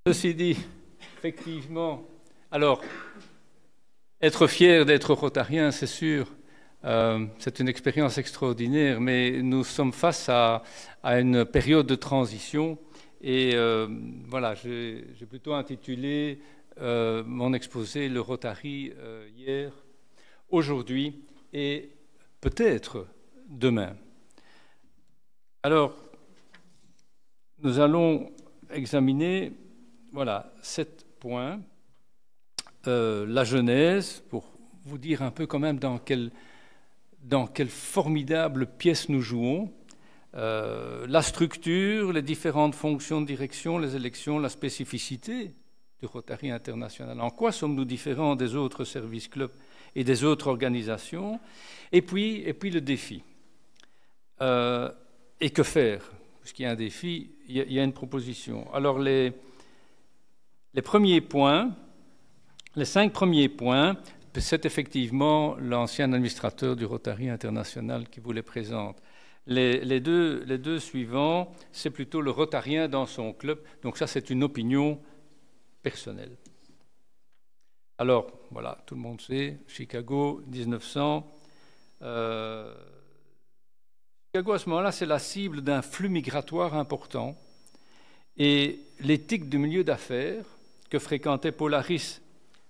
Ceci dit, effectivement, alors, être fier d'être rotarien, c'est sûr, c'est une expérience extraordinaire, mais nous sommes face à une période de transition. Et voilà, j'ai plutôt intitulé mon exposé « Le Rotary hier, aujourd'hui et peut-être demain ». Alors, nous allons examiner, voilà, 7 points. La genèse, pour vous dire un peu quand même dans quelle formidable pièce nous jouons. La structure, les différentes fonctions de direction, les élections, la spécificité du Rotary international. En quoi sommes-nous différents des autres services clubs et des autres organisations? Et puis le défi. Et que faire? Puisqu'il y a un défi, il y a une proposition. Alors les premiers points, les 5 premiers points, c'est effectivement l'ancien administrateur du Rotary international qui vous les présente. Les deux suivants, c'est plutôt le rotarien dans son club. Donc ça, c'est une opinion personnelle. Alors, voilà, tout le monde sait, Chicago, 1900. Chicago, à ce moment-là, c'est la cible d'un flux migratoire important. Et l'éthique du milieu d'affaires que fréquentait Polaris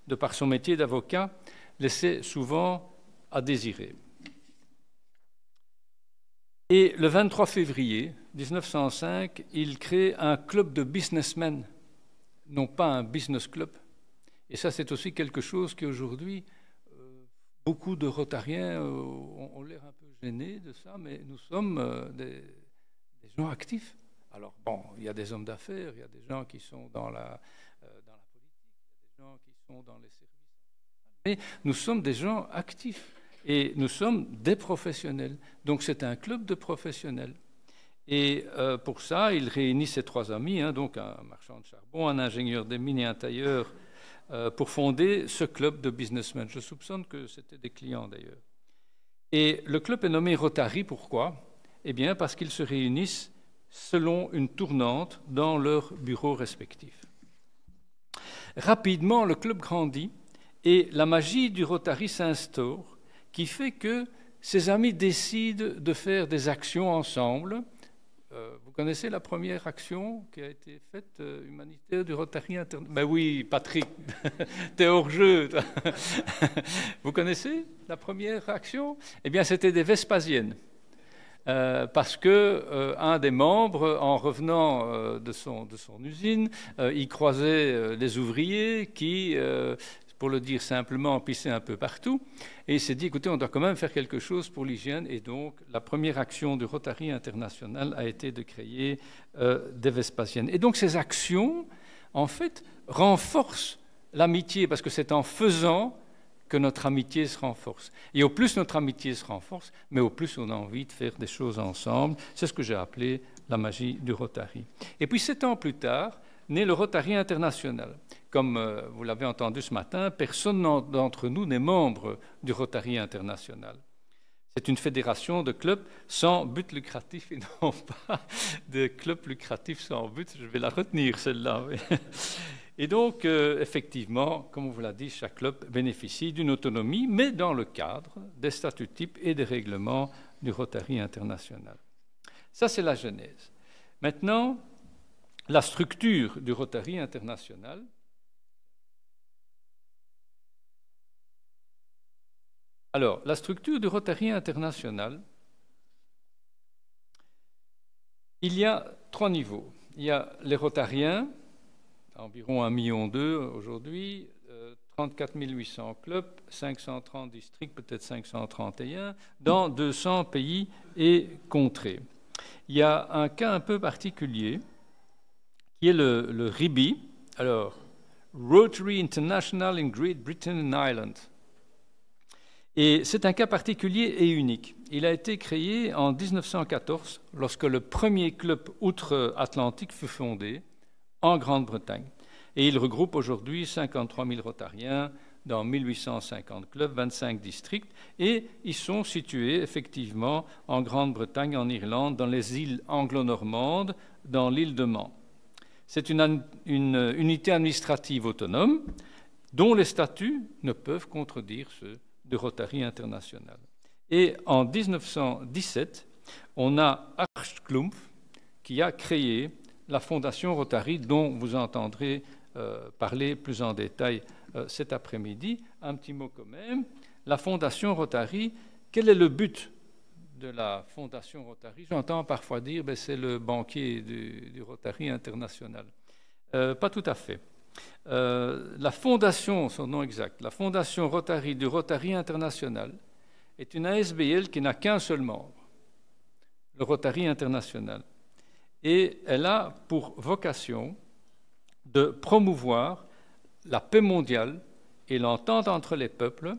de par son métier d'avocat, laissait souvent à désirer. Et le 23 février 1905, il crée un club de businessmen, non pas un business club. Et ça, c'est aussi quelque chose qu'aujourd'hui, beaucoup de Rotariens ont l'air un peu gênés de ça, mais nous sommes des gens actifs. Alors, bon, il y a des hommes d'affaires, il y a des gens qui sont dans la politique, il y a des gens qui sont dans les services. Mais nous sommes des gens actifs et nous sommes des professionnels. Donc c'est un club de professionnels. Et pour ça, il réunit ses 3 amis, donc un marchand de charbon, un ingénieur des mines et un tailleur, pour fonder ce club de businessmen. Je soupçonne que c'était des clients d'ailleurs. Et le club est nommé Rotary, pourquoi? Eh bien parce qu'ils se réunissent selon une tournante dans leurs bureaux respectifs. Rapidement, le club grandit. Et la magie du Rotary s'instaure, qui fait que ses amis décident de faire des actions ensemble. Vous connaissez la première action qui a été faite humanitaire du Rotary international? Ben oui, Patrick, t'es hors jeu. Vous connaissez la première action? Eh bien, c'était des Vespasiennes. Parce que un des membres, en revenant de son usine, il croisait les ouvriers qui... pour le dire simplement, pisser un peu partout. Et il s'est dit, écoutez, on doit quand même faire quelque chose pour l'hygiène. Et donc, la première action du Rotary international a été de créer des Vespasiennes. Et donc, ces actions, en fait, renforcent l'amitié, parce que c'est en faisant que notre amitié se renforce. Et au plus notre amitié se renforce, mais au plus on a envie de faire des choses ensemble. C'est ce que j'ai appelé la magie du Rotary. Et puis, 7 ans plus tard, naît le Rotary international. Comme vous l'avez entendu ce matin, personne d'entre nous n'est membre du Rotary international. C'est une fédération de clubs sans but lucratif et non pas de clubs lucratifs sans but. Je vais la retenir, celle-là. Oui. Et donc, effectivement, comme on vous l'a dit, chaque club bénéficie d'une autonomie, mais dans le cadre des statuts types et des règlements du Rotary international. Ça, c'est la genèse. Maintenant, la structure du Rotary international. Alors, la structure du Rotary international, il y a 3 niveaux. Il y a les Rotariens, environ 1,2 million aujourd'hui, 34 800 clubs, 530 districts, peut-être 531, dans 200 pays et contrées. Il y a un cas un peu particulier, qui est le RIBI, alors Rotary International in Great Britain and Ireland. Et c'est un cas particulier et unique. Il a été créé en 1914, lorsque le premier club outre-Atlantique fut fondé en Grande-Bretagne. Et il regroupe aujourd'hui 53 000 Rotariens dans 1850 clubs, 25 districts, et ils sont situés effectivement en Grande-Bretagne, en Irlande, dans les îles anglo-normandes, dans l'île de Man. C'est une unité administrative autonome dont les statuts ne peuvent contredire ceux de Rotary International. Et en 1917, on a Archklumpf qui a créé la Fondation Rotary, dont vous entendrez parler plus en détail cet après-midi. Un petit mot quand même. La Fondation Rotary, quel est le but de la Fondation Rotary? J'entends parfois dire que c'est le banquier du Rotary International. Pas tout à fait. La fondation, son nom exact, la Fondation Rotary du Rotary International, est une ASBL qui n'a qu'un seul membre, le Rotary International. Et elle a pour vocation de promouvoir la paix mondiale et l'entente entre les peuples,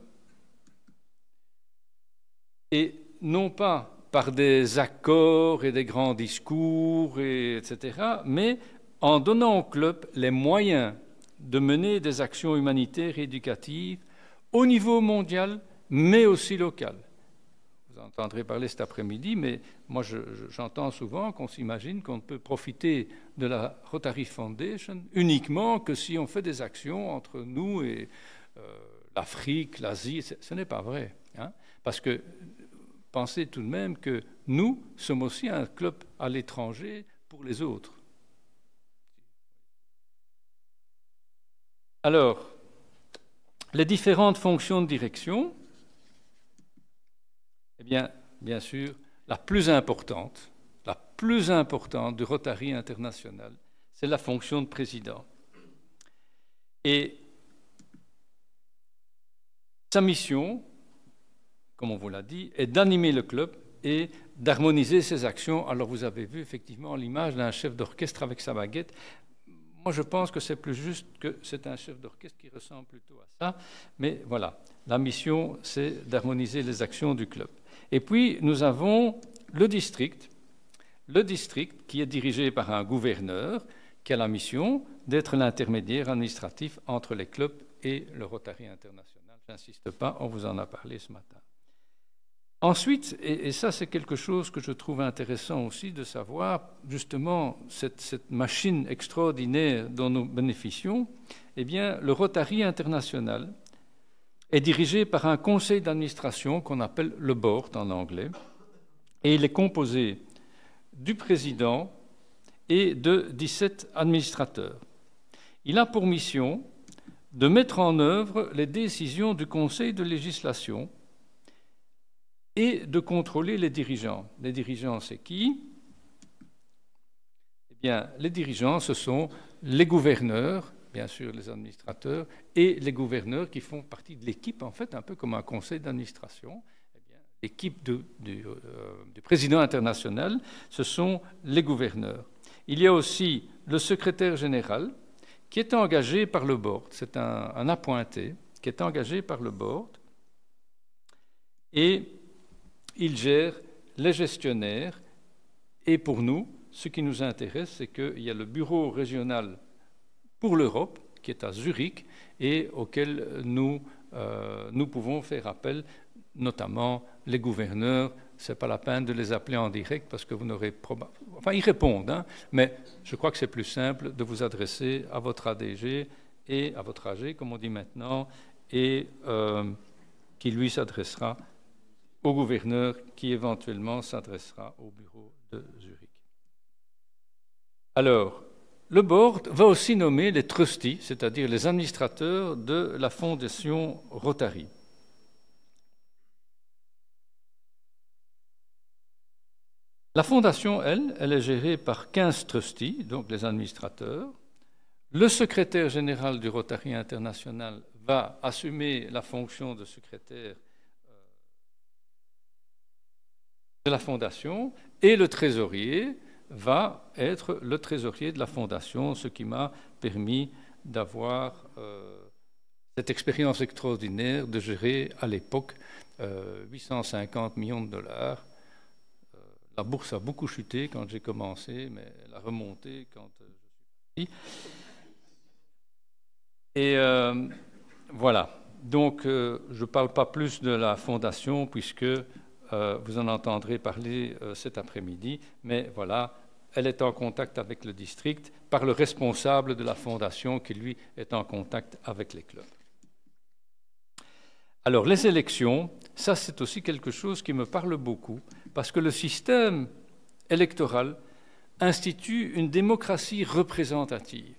et non pas par des accords et des grands discours, etc., mais en donnant au club les moyens de mener des actions humanitaires et éducatives au niveau mondial, mais aussi local. Vous entendrez parler cet après-midi, mais moi j'entends souvent qu'on s'imagine qu'on ne peut profiter de la Rotary Foundation uniquement que si on fait des actions entre nous et l'Afrique, l'Asie. Ce n'est pas vrai, hein, parce que pensez tout de même que nous sommes aussi un club à l'étranger pour les autres. Alors, les différentes fonctions de direction, eh bien sûr, la plus importante du Rotary International, c'est la fonction de président. Et sa mission, comme on vous l'a dit, est d'animer le club et d'harmoniser ses actions. Alors vous avez vu effectivement l'image d'un chef d'orchestre avec sa baguette. Moi, je pense que c'est plus juste que c'est un chef d'orchestre qui ressemble plutôt à ça. Mais voilà, la mission, c'est d'harmoniser les actions du club. Et puis, nous avons le district qui est dirigé par un gouverneur qui a la mission d'être l'intermédiaire administratif entre les clubs et le Rotary International. Je n'insiste pas, on vous en a parlé ce matin. Ensuite, et ça c'est quelque chose que je trouve intéressant aussi de savoir, justement, cette machine extraordinaire dont nous bénéficions, eh bien, le Rotary International est dirigé par un conseil d'administration qu'on appelle le board en anglais, et il est composé du président et de 17 administrateurs. Il a pour mission de mettre en œuvre les décisions du conseil de législation et de contrôler les dirigeants. Les dirigeants, c'est qui? Eh bien, les dirigeants, ce sont les gouverneurs, bien sûr les administrateurs, et les gouverneurs qui font partie de l'équipe, en fait, un peu comme un conseil d'administration. Eh bien, l'équipe du président international, ce sont les gouverneurs. Il y a aussi le secrétaire général qui est engagé par le board. C'est un appointé qui est engagé par le board. Et il gère les gestionnaires. Et pour nous, ce qui nous intéresse, c'est qu'il y a le bureau régional pour l'Europe, qui est à Zurich, et auquel nous pouvons faire appel, notamment les gouverneurs. Ce n'est pas la peine de les appeler en direct parce que vous n'aurez probablement... Enfin, ils répondent, hein, mais je crois que c'est plus simple de vous adresser à votre ADG et à votre AG, comme on dit maintenant, et qui lui s'adressera au gouverneur, qui éventuellement s'adressera au bureau de Zurich. Alors, le board va aussi nommer les trustees, c'est-à-dire les administrateurs de la Fondation Rotary. La fondation, elle est gérée par 15 trustees, donc les administrateurs. Le secrétaire général du Rotary International va assumer la fonction de secrétaire de la fondation et le trésorier va être le trésorier de la fondation, ce qui m'a permis d'avoir cette expérience extraordinaire de gérer à l'époque 850 millions de dollars. La bourse a beaucoup chuté quand j'ai commencé, mais elle a remonté quand je suis parti. Et voilà. Donc, je ne parle pas plus de la fondation puisque vous en entendrez parler cet après-midi. Mais voilà, elle est en contact avec le district par le responsable de la fondation qui, lui, est en contact avec les clubs. Alors, les élections, ça c'est aussi quelque chose qui me parle beaucoup, parce que le système électoral institue une démocratie représentative,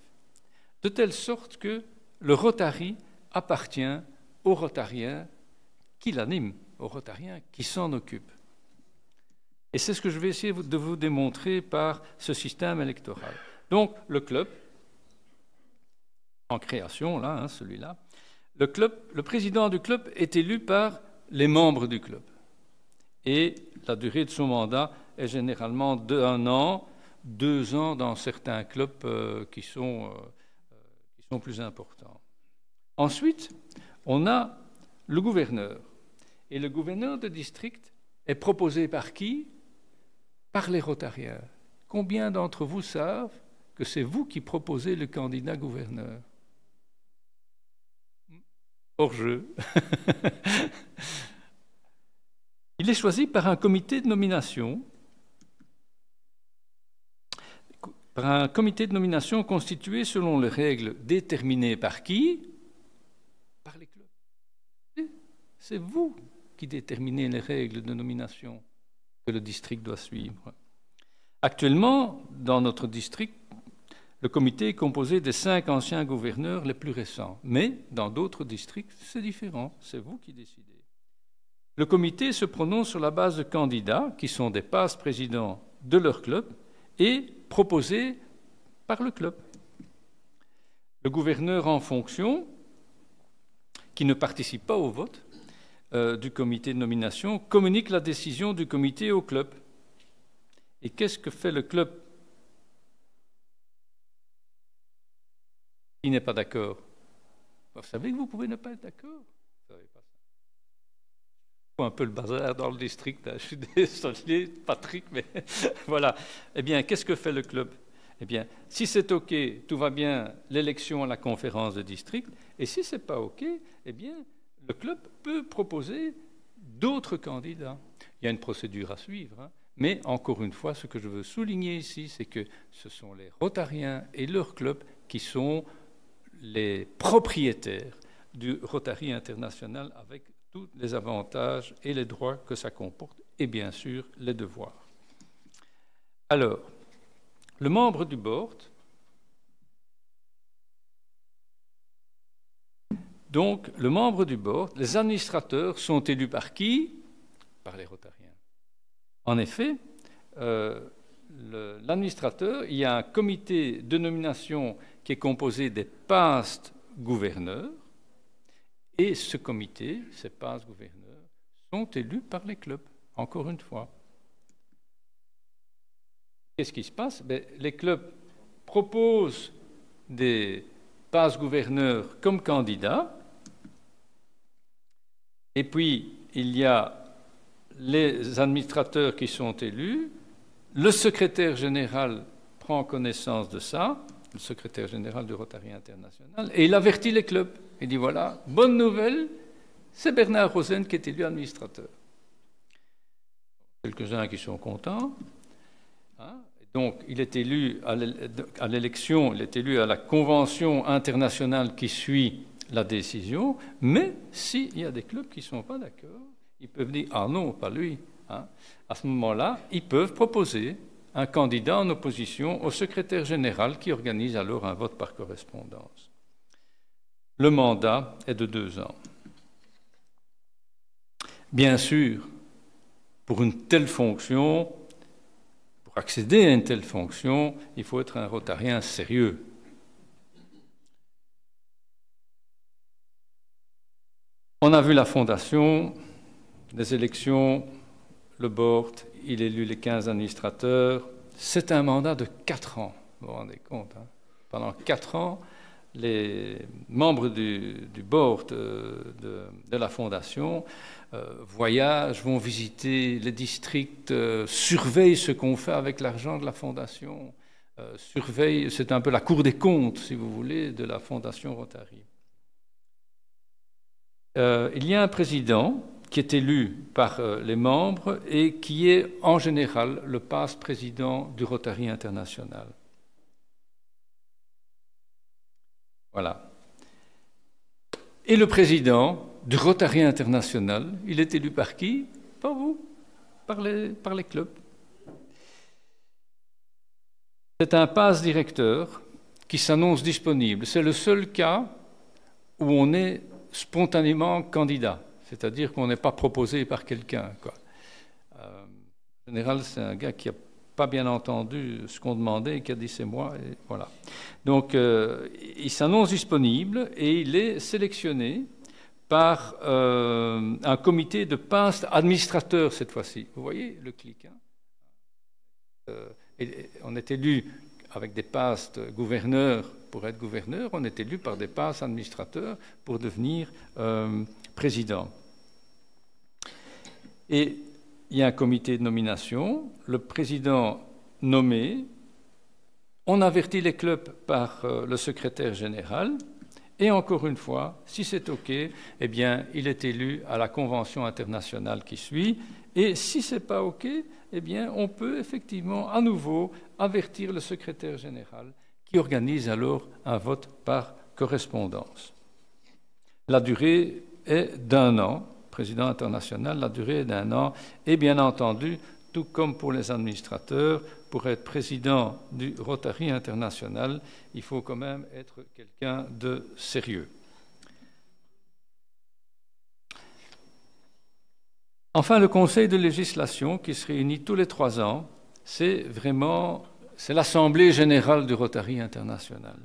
de telle sorte que le Rotary appartient aux Rotariens qui l'animent, aux Rotariens qui s'en occupent. Et c'est ce que je vais essayer de vous démontrer par ce système électoral. Donc, le club, en création, là, celui-là, le président du club est élu par les membres du club. Et la durée de son mandat est généralement d'1 an, 2 ans dans certains clubs qui sont plus importants. Ensuite, on a le gouverneur. Et le gouverneur de district est proposé par qui? Par les Rotariens. Combien d'entre vous savent que c'est vous qui proposez le candidat gouverneur? Hors jeu. Il est choisi par un comité de nomination. Par un comité de nomination constitué selon les règles déterminées par qui? Par les clubs. C'est vous qui déterminez les règles de nomination que le district doit suivre. Actuellement, dans notre district, le comité est composé des 5 anciens gouverneurs les plus récents. Mais dans d'autres districts, c'est différent. C'est vous qui décidez. Le comité se prononce sur la base de candidats qui sont des passe-présidents de leur club et proposés par le club. Le gouverneur en fonction, qui ne participe pas au vote du comité de nomination, communique la décision du comité au club. Et qu'est-ce que fait le club qui n'est pas d'accord? Vous savez que vous pouvez ne pas être d'accord. Vous savez pas ça. Un peu le bazar dans le district. Je suis désolé, Patrick, mais voilà. Eh bien, qu'est-ce que fait le club? Eh bien, si c'est OK, tout va bien, l'élection à la conférence de district. Et si ce n'est pas OK, eh bien, le club peut proposer d'autres candidats. Il y a une procédure à suivre, hein. Mais encore une fois, ce que je veux souligner ici, c'est que ce sont les Rotariens et leur club qui sont les propriétaires du Rotary international avec tous les avantages et les droits que ça comporte et bien sûr les devoirs. Alors, le membre du board, donc le membre du board, les administrateurs sont élus par qui? Par les Rotariens. En effet, l'administrateur, il y a un comité de nomination qui est composé des past gouverneurs, et ce comité, ces past gouverneurs, sont élus par les clubs, encore une fois. Qu'est-ce qui se passe? Les clubs proposent des past gouverneurs comme candidats, et puis il y a les administrateurs qui sont élus, le secrétaire général prend connaissance de ça, le secrétaire général du Rotary international, et il avertit les clubs. Il dit, voilà, bonne nouvelle, c'est Bernard Rosen qui est élu administrateur. Quelques-uns qui sont contents. Hein? Donc, il est élu à l'élection, il est élu à la convention internationale qui suit la décision, mais s'il y a des clubs qui ne sont pas d'accord, ils peuvent dire, ah non, pas lui. Hein? À ce moment-là, ils peuvent proposer un candidat en opposition au secrétaire général qui organise alors un vote par correspondance. Le mandat est de 2 ans. Bien sûr, pour une telle fonction, pour accéder à une telle fonction, il faut être un rotarien sérieux. On a vu la fondation, les élections, le board, il élit les 15 administrateurs. C'est un mandat de 4 ans, vous vous rendez compte. Hein? Pendant 4 ans, les membres du board de la fondation voyagent, vont visiter les districts, surveillent ce qu'on fait avec l'argent de la fondation, surveillent, c'est un peu la cour des comptes, si vous voulez, de la fondation Rotary. Il y a un président qui est élu par les membres et qui est en général le passe-président du Rotary International. Voilà. Et le président du Rotary International, il est élu par qui? Par vous, par les clubs. C'est un passe-directeur qui s'annonce disponible. C'est le seul cas où on est spontanément candidat, c'est-à-dire qu'on n'est pas proposé par quelqu'un. En général, c'est un gars qui n'a pas bien entendu ce qu'on demandait et qui a dit c'est moi, et voilà. Donc, il s'annonce disponible et il est sélectionné par un comité de passe administrateurs cette fois-ci. Vous voyez le clic, hein? On est élu avec des passes de gouverneur pour être gouverneur, on est élu par des passes administrateurs pour devenir président. Et il y a un comité de nomination, le président nommé, on avertit les clubs par le secrétaire général, et encore une fois, si c'est OK, eh bien, il est élu à la convention internationale qui suit, et si ce n'est pas OK, eh bien, on peut effectivement à nouveau avertir le secrétaire général qui organise alors un vote par correspondance. La durée est d'1 an. Président international, la durée est d'1 an. Et bien entendu, tout comme pour les administrateurs, pour être président du Rotary International, il faut quand même être quelqu'un de sérieux. Enfin, le Conseil de législation, qui se réunit tous les 3 ans, c'est l'Assemblée générale du Rotary International.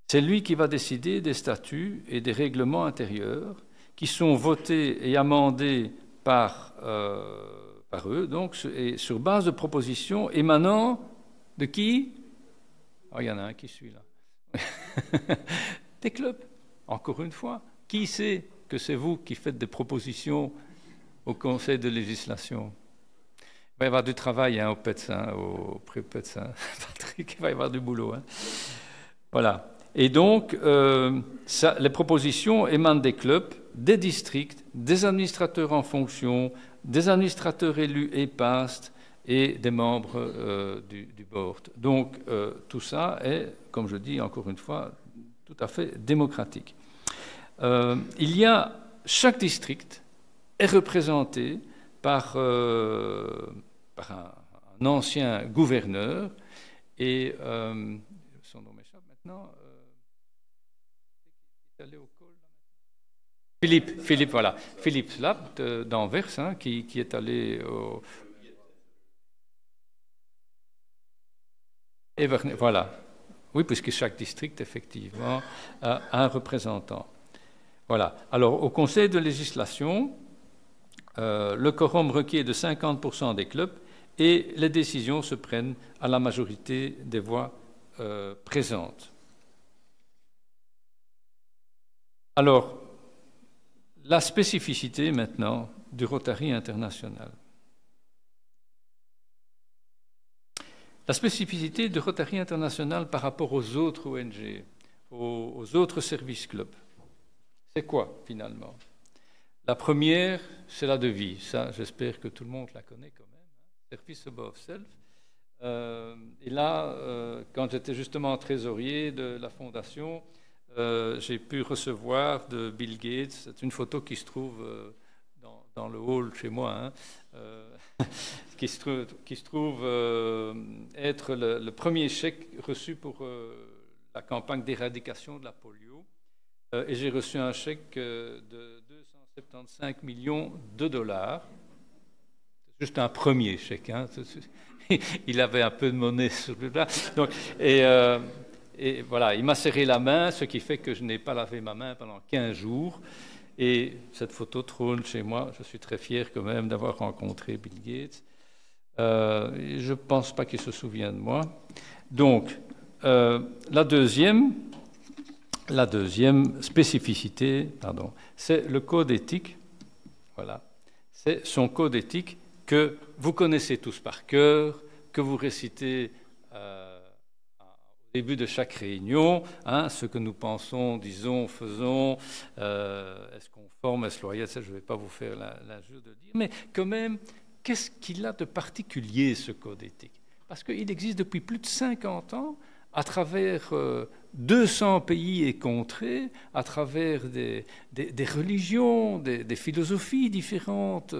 C'est lui qui va décider des statuts et des règlements intérieurs qui sont votés et amendés par eux, donc, et sur base de propositions émanant de qui? Oh, il y en a un qui suit là. Des clubs, encore une fois. Qui sait que c'est vous qui faites des propositions au Conseil de législation? Il va y avoir du travail au PETS, au pré-PETS. Patrick, il va y avoir du boulot. Voilà. Et donc, les propositions émanent des clubs, des districts, des administrateurs en fonction, des administrateurs élus et PAST et des membres du board. Donc, tout ça est, comme je dis encore une fois, tout à fait démocratique. Chaque district est représenté par un ancien gouverneur et son nom m'échappe maintenant. Philippe, voilà. Philippe Slap d'Anvers, qui est allé au... Voilà. Oui, puisque chaque district, effectivement, a un représentant. Voilà. Alors, au Conseil de législation, le quorum requis est de 50% des clubs et les décisions se prennent à la majorité des voix présentes. Alors, la spécificité maintenant du Rotary International. La spécificité du Rotary International par rapport aux autres ONG, aux autres services clubs, c'est quoi finalement? La première, c'est la devise. Ça, j'espère que tout le monde la connaît quand même. Service above self. Et là, quand j'étais justement trésorier de la fondation, j'ai pu recevoir de Bill Gates, c'est une photo qui se trouve dans le hall chez moi, qui se trouve être le premier chèque reçu pour la campagne d'éradication de la polio. Et j'ai reçu un chèque de 275 millions de dollars. C'est juste un premier chèque. Il avait un peu de monnaie sur le plat. Donc, et voilà, il m'a serré la main, ce qui fait que je n'ai pas lavé ma main pendant 15 jours. Et cette photo trône chez moi. Je suis très fier quand même d'avoir rencontré Bill Gates. Je ne pense pas qu'il se souvient de moi. Donc, la deuxième spécificité, c'est le code éthique. Voilà. C'est son code éthique que vous connaissez tous par cœur, que vous récitez aux début de chaque réunion, hein, ce que nous pensons, disons, faisons, est-ce conforme, est-ce loyal, ça je ne vais pas vous faire l'injure de dire, mais quand même, qu'est-ce qu'il a de particulier ce code éthique? Parce qu'il existe depuis plus de 50 ans, à travers 200 pays et contrées, à travers des religions, des philosophies différentes,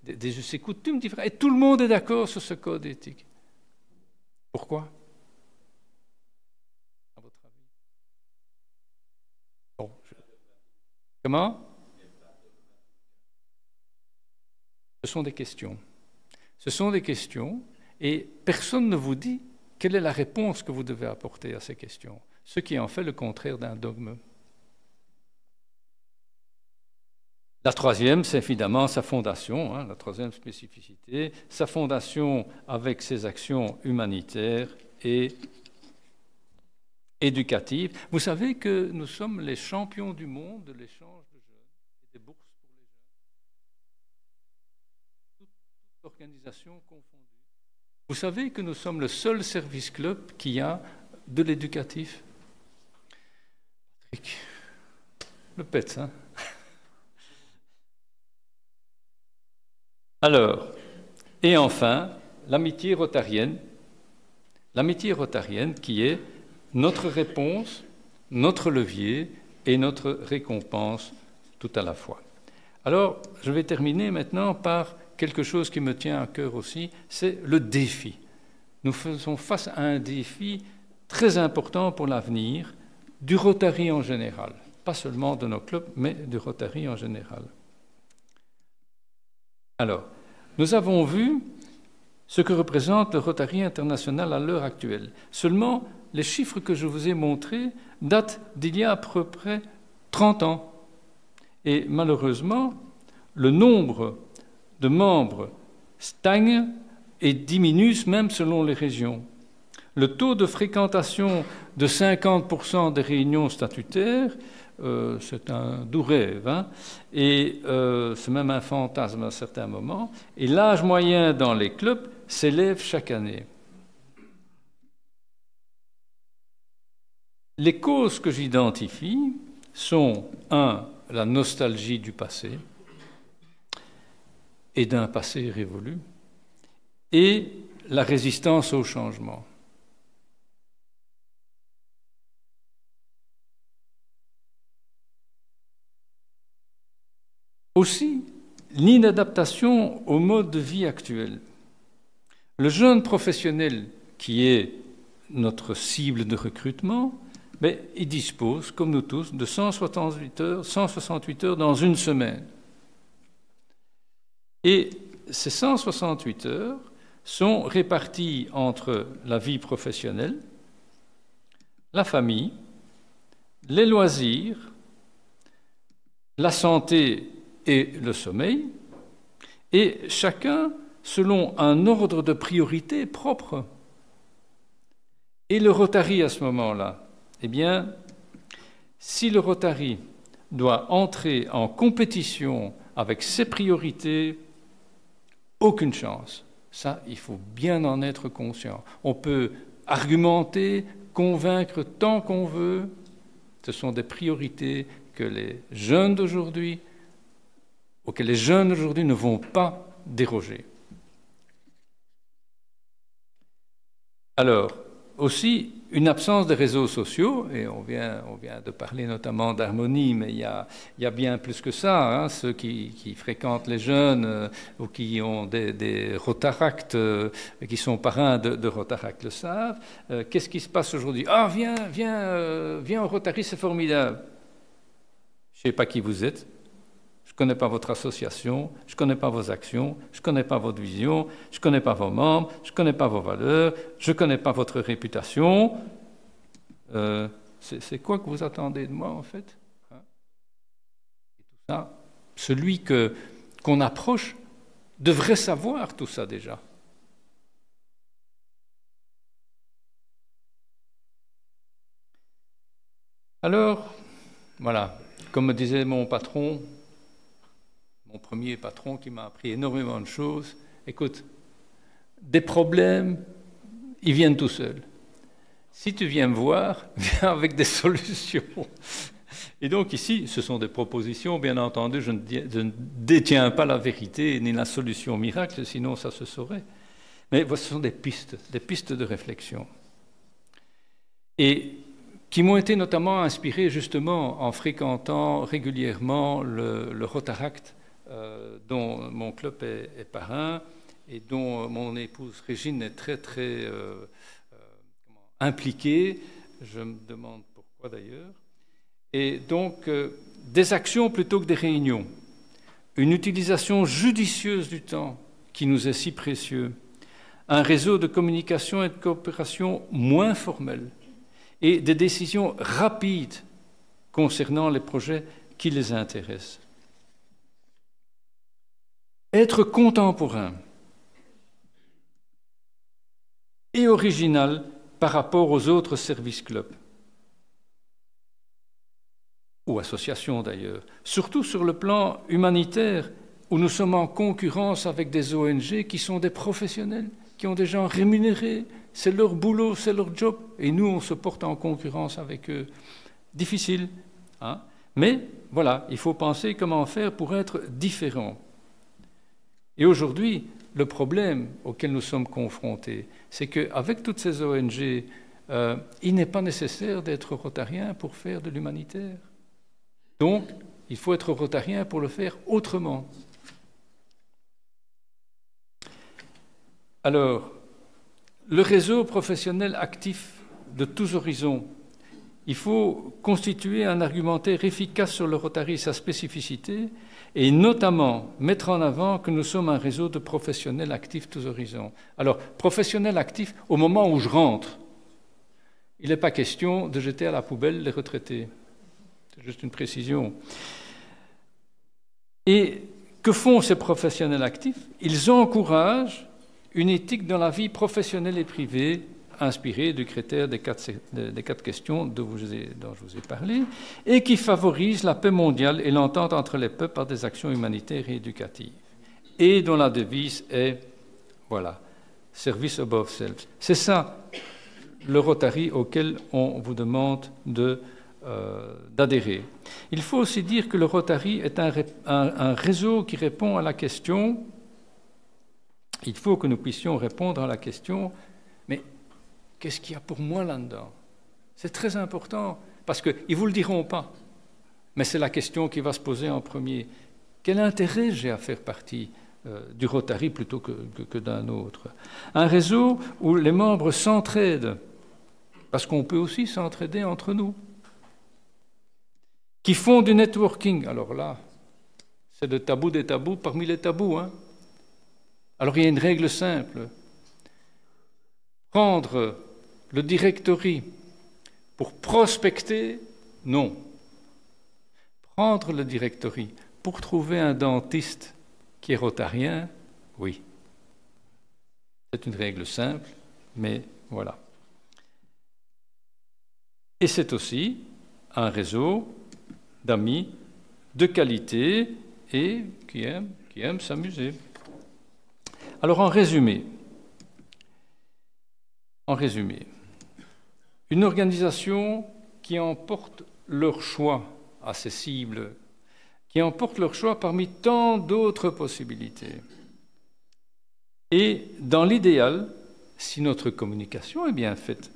des us et coutumes différentes, et tout le monde est d'accord sur ce code éthique. Pourquoi? À votre avis? Bon, comment? Ce sont des questions. Ce sont des questions, et personne ne vous dit quelle est la réponse que vous devez apporter à ces questions, ce qui en fait le contraire d'un dogme. La troisième, c'est évidemment sa fondation, hein, la troisième spécificité, sa fondation avec ses actions humanitaires et éducatives. Vous savez que nous sommes les champions du monde de l'échange de jeunes et des bourses pour les jeunes. Toute organisation confondue. Vous savez que nous sommes le seul service club qui a de l'éducatif. Patrick, le pète, hein? Alors, et enfin, l'amitié rotarienne qui est notre réponse, notre levier et notre récompense tout à la fois. Alors, je vais terminer maintenant par quelque chose qui me tient à cœur aussi, c'est le défi. Nous faisons face à un défi très important pour l'avenir du Rotary en général, pas seulement de nos clubs, mais du Rotary en général. Alors, nous avons vu ce que représente le Rotary international à l'heure actuelle. Seulement, les chiffres que je vous ai montrés datent d'il y a à peu près 30 ans. Et malheureusement, le nombre de membres stagne et diminue même selon les régions. Le taux de fréquentation de 50% des réunions statutaires, c'est un doux rêve, hein, et c'est même un fantasme à certains moments, et l'âge moyen dans les clubs s'élève chaque année. Les causes que j'identifie sont, 1, la nostalgie du passé, et d'un passé révolu, et la résistance au changement. Aussi, l'inadaptation au mode de vie actuel. Le jeune professionnel, qui est notre cible de recrutement, mais il dispose, comme nous tous, de 168 heures dans une semaine. Et ces 168 heures sont réparties entre la vie professionnelle, la famille, les loisirs, la santé et le sommeil, et chacun selon un ordre de priorité propre. Et le Rotary à ce moment-là, eh bien, si le Rotary doit entrer en compétition avec ses priorités, aucune chance. Ça, il faut bien en être conscient. On peut argumenter, convaincre tant qu'on veut. Ce sont des priorités que les jeunes d'aujourd'hui, auxquelles les jeunes d'aujourd'hui ne vont pas déroger. Alors, aussi, une absence de réseaux sociaux, et on vient de parler notamment d'harmonie, mais il y a bien plus que ça, hein, ceux qui fréquentent les jeunes ou qui ont des rotaractes, qui sont parrains de rotaractes le savent. Qu'est-ce qui se passe aujourd'hui? Ah, viens au Rotary, c'est formidable. Je ne sais pas qui vous êtes. Je ne connais pas votre association, je ne connais pas vos actions, je ne connais pas votre vision, je ne connais pas vos membres, je ne connais pas vos valeurs, je ne connais pas votre réputation. C'est quoi que vous attendez de moi, en fait, hein? Et tout ça, celui qu'on approche devrait savoir tout ça déjà. Alors, voilà, comme me disait mon patron, mon premier patron qui m'a appris énormément de choses, écoute, des problèmes, ils viennent tout seuls. si tu viens me voir, viens avec des solutions. Et donc ici, ce sont des propositions, bien entendu, je ne détiens pas la vérité ni la solution miracle, sinon ça se saurait. Mais ce sont des pistes de réflexion. Et qui m'ont été notamment inspirées justement en fréquentant régulièrement le Rotaract, dont mon club est parrain et dont mon épouse Régine est très impliquée. Je me demande pourquoi d'ailleurs. Et donc, des actions plutôt que des réunions. Une utilisation judicieuse du temps qui nous est si précieux. Un réseau de communication et de coopération moins formel. Et des décisions rapides concernant les projets qui les intéressent. Être contemporain et original par rapport aux autres services clubs, ou associations d'ailleurs, surtout sur le plan humanitaire, où nous sommes en concurrence avec des ONG qui sont des professionnels, qui ont des gens rémunérés, c'est leur boulot, c'est leur job, et nous, on se porte en concurrence avec eux. Difficile, hein? Mais voilà, il faut penser comment faire pour être différent. Et aujourd'hui, le problème auquel nous sommes confrontés, c'est qu'avec toutes ces ONG, il n'est pas nécessaire d'être rotarien pour faire de l'humanitaire. Donc, il faut être rotarien pour le faire autrement. Alors, le réseau professionnel actif de tous horizons, il faut constituer un argumentaire efficace sur le Rotary et sa spécificité, et notamment mettre en avant que nous sommes un réseau de professionnels actifs tous horizons. Alors, professionnels actifs, au moment où je rentre, il n'est pas question de jeter à la poubelle les retraités. C'est juste une précision. Et que font ces professionnels actifs? Ils encouragent une éthique dans la vie professionnelle et privée inspirée du critère des quatre questions dont je vous ai parlé, et qui favorise la paix mondiale et l'entente entre les peuples par des actions humanitaires et éducatives, et dont la devise est, voilà, « Service above self ». C'est ça, le Rotary auquel on vous demande d'adhérer. Il faut aussi dire que le Rotary est un réseau qui répond à la question, il faut que nous puissions répondre à la question, mais qu'est-ce qu'il y a pour moi là-dedans? C'est très important, parce qu'ils ne vous le diront pas, mais c'est la question qui va se poser en premier. Quel intérêt j'ai à faire partie du Rotary plutôt que d'un autre? Un réseau où les membres s'entraident, parce qu'on peut aussi s'entraider entre nous, qui font du networking. Alors là, c'est le tabou des tabous parmi les tabous, hein. Alors il y a une règle simple. Prendre le directory pour prospecter, non. Prendre le directory pour trouver un dentiste qui est rotarien, oui. C'est une règle simple, mais voilà. Et c'est aussi un réseau d'amis de qualité et qui aiment s'amuser. Alors en résumé, une organisation qui emporte leur choix à ses cibles, qui emporte leur choix parmi tant d'autres possibilités. Et dans l'idéal, si notre communication est bien faite,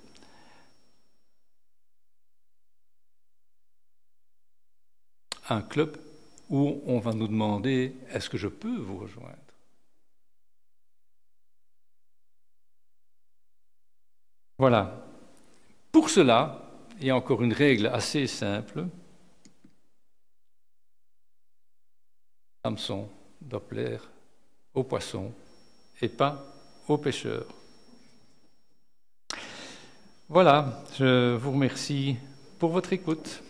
un club où on va nous demander « est-ce que je peux vous rejoindre ?» Voilà. Pour cela, il y a encore une règle assez simple. Hameçon doit plaire aux poissons et pas aux pêcheurs. Voilà, je vous remercie pour votre écoute.